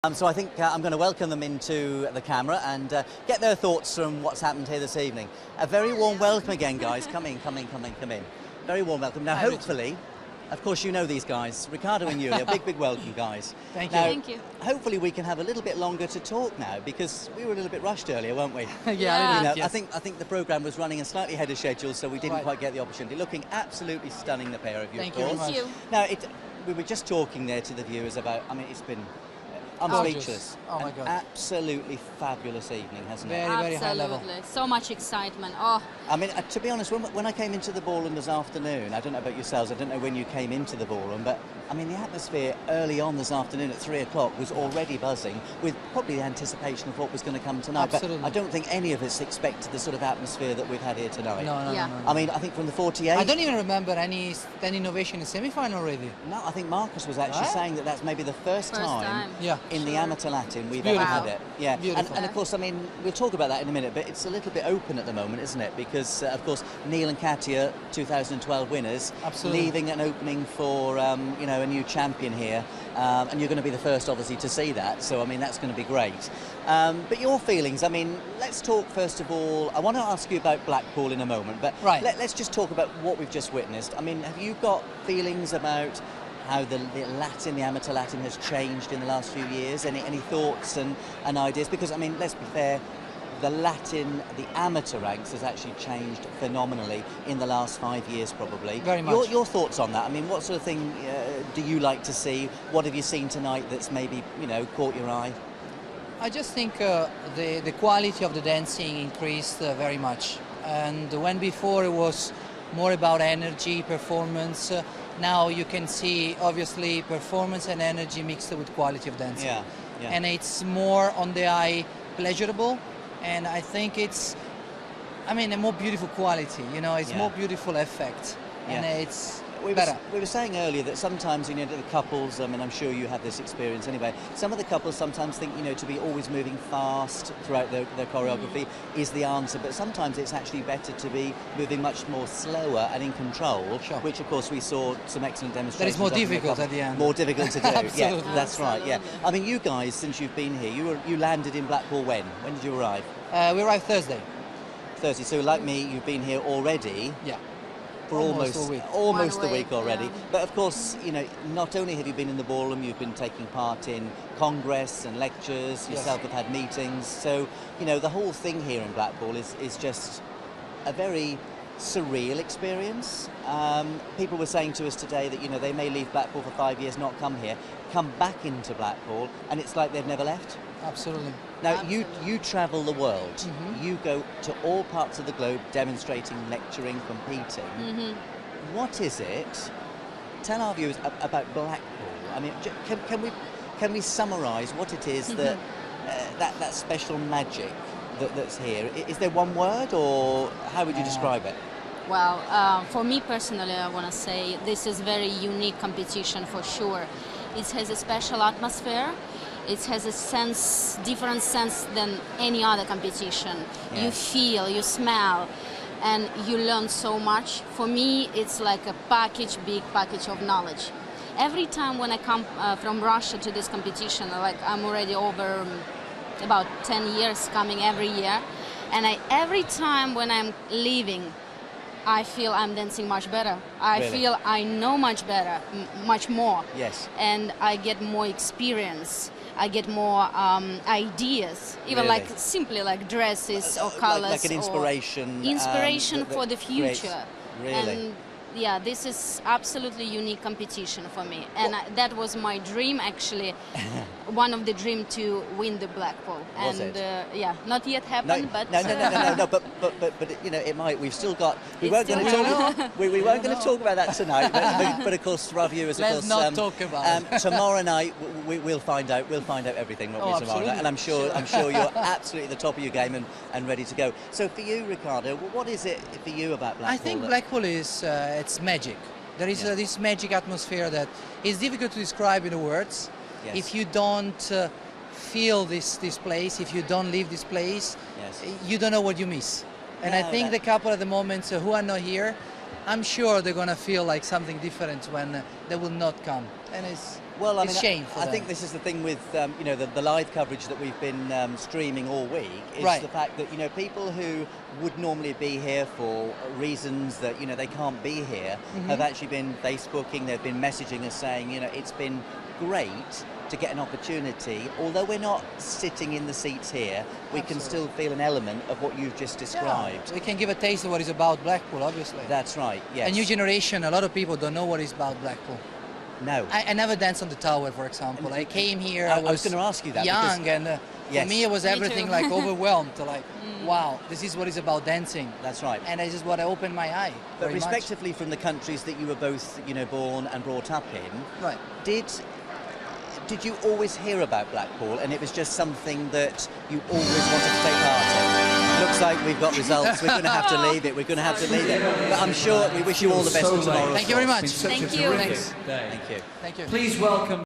So I think I'm going to welcome them into the camera and get their thoughts from what's happened here this evening. A very warm welcome again, guys. Come in. Very warm welcome. Now, hopefully, of course, you know these guys, Riccardo and Yulia. Big welcome, guys. Thank you. Now, Thank you. Hopefully, we can have a little bit longer to talk now because we were a little bit rushed earlier, weren't we? Yeah. I think the programme was running slightly ahead of schedule, so we didn't quite get the opportunity. Looking absolutely stunning, the pair of you. Thank of you course. very much. Now, we were just talking there to the viewers about. I mean, it's been. I'm speechless. Oh my God. Absolutely fabulous evening, hasn't it? Very high level. Absolutely. So much excitement. Oh, I mean, to be honest, when I came into the ballroom this afternoon, I don't know about yourselves, I don't know when you came into the ballroom, but I mean, the atmosphere early on this afternoon at 3 o'clock was already buzzing with probably the anticipation of what was going to come tonight. Absolutely. But I don't think any of us expected the sort of atmosphere that we've had here tonight. No. I mean, I think from the 48... I don't even remember any standing ovation in semi-final already. No, I think Marcus was actually saying that that's maybe the first time. In the amateur Latin we've ever had it. Yeah, and of course, I mean, we'll talk about that in a minute, but it's a little bit open at the moment, isn't it? Because, of course, Neil and Katia, 2012 winners, leaving an opening for, you know, a new champion here, and you're going to be the first, obviously, to see that, so, I mean, that's going to be great. But your feelings, I mean, let's talk, first of all, I want to ask you about Blackpool in a moment, but let's just talk about what we've just witnessed. I mean, have you got feelings about how the amateur Latin has changed in the last few years? Any thoughts and ideas? Because, I mean, let's be fair, the amateur ranks has actually changed phenomenally in the last 5 years, probably. Very much. Your thoughts on that? I mean, what sort of thing do you like to see? What have you seen tonight that's maybe, you know, caught your eye? I just think the quality of the dancing increased very much. And when before it was more about energy, performance, now you can see, obviously, performance and energy mixed with quality of dancing. Yeah. And it's more on the eye pleasurable, and I think it's, I mean, a more beautiful quality, you know, it's more beautiful effect, and it's better. We were saying earlier that sometimes, you know, the couples, I mean, I'm sure you have this experience anyway, some of the couples sometimes think, you know, to be always moving fast throughout their choreography is the answer, but sometimes it's actually better to be moving much more slower and in control, which of course we saw some excellent demonstrations. That is more difficult at the end. More difficult to do. Absolutely. Yeah, that's right, yeah. I mean, you guys, since you've been here, you landed in Blackpool when? When did you arrive? We arrived Thursday. Thursday, so like me, you've been here already. Yeah. For almost a week already. Yeah. But of course, you know, not only have you been in the ballroom, you've been taking part in congress and lectures, yourself have had meetings. So, you know, the whole thing here in Blackpool is just a very surreal experience. People were saying to us today that, you know, they may leave Blackpool for 5 years, not come here, come back into Blackpool, and it's like they've never left. Absolutely. Now, you travel the world. You go to all parts of the globe demonstrating, lecturing, competing. What is it? Tell our viewers about Blackpool. I mean, can we summarise what it is that special magic that's here? Is there one word, or how would you describe it? well, for me personally, I want to say this is very unique competition for sure. It has a special atmosphere. It has a sense, different sense than any other competition. Yes. You feel, you smell, and you learn so much. For me, it's like a package, big package of knowledge. Every time when I come from Russia to this competition, like I'm already over about 10 years coming every year, and every time when I'm leaving, I feel I'm dancing much better. I feel I know much better, much more. Yes. And I get more experience. I get more ideas, even like simply like dresses or colors. Like an inspiration. Inspiration for the future. Really? And yeah, this is absolutely unique competition for me. And that was my dream, actually. One of the dream to win the Blackpool. Was and it? Yeah, not yet happened, but no. But you know, it might. We've still got. We weren't going to talk. We weren't going to talk about that tonight. But of course, for our viewers, let's not talk about it. Tomorrow night we'll find out. We'll find out everything. Tomorrow night, and I'm sure you're absolutely at the top of your game and ready to go. So for you, Riccardo, what is it for you about Blackpool? I think Blackpool is it's magic. There is this magic atmosphere that is difficult to describe in words. Yes. If you don't feel this place, if you don't live this place, you don't know what you miss. And I think the couple at the moment who are not here, I'm sure they're going to feel like something different when they will not come. And it's Well, I it's mean, shame for I them. think this is the thing with you know, the live coverage that we've been streaming all week is Right. the fact that, you know, people who would normally be here for reasons that, you know, they can't be here have actually been Facebooking, they've been messaging us saying, you know, it's been great to get an opportunity. Although we're not sitting in the seats here, we can still feel an element of what you've just described. Yeah, we can give a taste of what is about Blackpool, obviously. That's right, yes. A new generation, a lot of people don't know what is about Blackpool. No. I never danced on the tower, for example. I came here, I was going to ask you that. young, and yes. for me it was everything too. like overwhelmed. Like, wow, this is what it's about dancing. That's right. And this is what opened my eye. But very respectively from the countries that you were both, you know, born and brought up in, right. Did you always hear about Blackpool, and it was just something that you always wanted to take part in? Looks like we've got results. We're going to have to leave it. We're going to have to leave it. But I'm sure we wish you all the best for tomorrow. Thank you very much. Thank you. Thanks. Thank you. Thank you. Please welcome